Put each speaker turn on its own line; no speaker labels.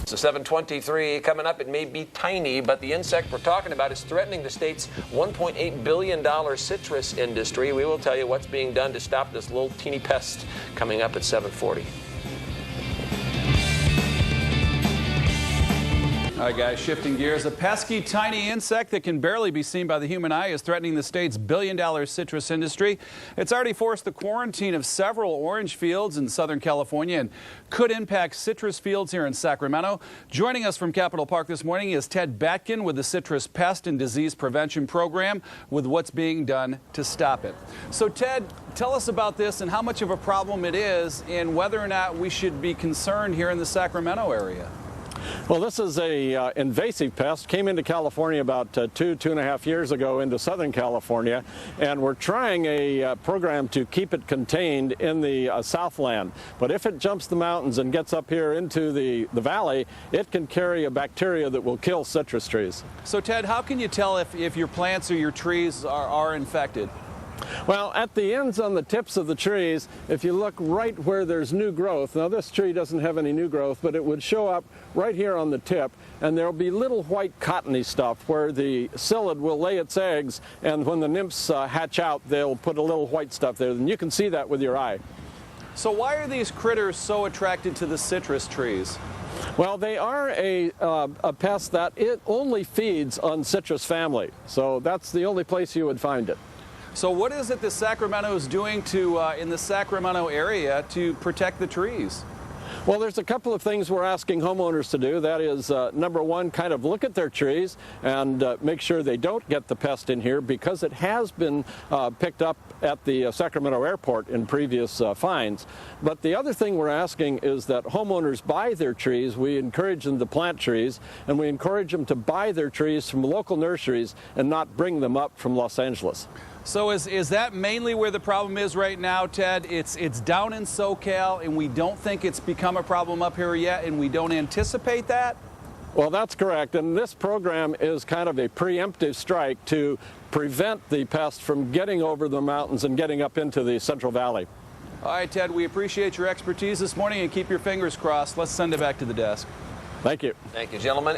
So 7:23 coming up. It may be tiny, but the insect we're talking about is threatening the state's $1.8 billion citrus industry. We will tell you what's being done to stop this little teeny pest coming up at 7:40.
All right, guys, shifting gears. A pesky, tiny insect that can barely be seen by the human eye is threatening the state's billion-dollar citrus industry. It's already forced the quarantine of several orange fields in Southern California and could impact citrus fields here in Sacramento. Joining us from Capitol Park this morning is Ted Batkin with the Citrus Pest and Disease Prevention Program with what's being done to stop it. So, Ted, tell us about this and how much of a problem it is and whether or not we should be concerned here in the Sacramento area.
Well, this is a invasive pest. Came into California about 2.5 years ago into Southern California, and we're trying a program to keep it contained in the Southland. But if it jumps the mountains and gets up here into the valley, it can carry a bacteria that will kill citrus trees.
So, Ted, how can you tell if your plants or your trees are infected?
Well, at the ends on the tips of the trees, if you look right where there's new growth, now this tree doesn't have any new growth, but it would show up right here on the tip, and there'll be little white cottony stuff where the psyllid will lay its eggs, and when the nymphs hatch out, they'll put a little white stuff there, and you can see that with your eye.
So why are these critters so attracted to the citrus trees?
Well, they are a pest that it only feeds on citrus family, so that's the only place you would find it.
So what is it that Sacramento is doing in the Sacramento area to protect the trees?
Well, there's a couple of things we're asking homeowners to do. That is, number one, kind of look at their trees and make sure they don't get the pest in here, because it has been picked up at the Sacramento airport in previous finds. But the other thing we're asking is that homeowners buy their trees. We encourage them to plant trees, and we encourage them to buy their trees from local nurseries and not bring them up from Los Angeles.
So is that mainly where the problem is right now, Ted? It's down in SoCal, and we don't think it's become a problem up here yet, and we don't anticipate that?
Well, that's correct, and this program is kind of a preemptive strike to prevent the pest from getting over the mountains and getting up into the Central Valley.
All right, Ted, we appreciate your expertise this morning, and keep your fingers crossed. Let's send it back to the desk.
Thank you.
Thank you, gentlemen.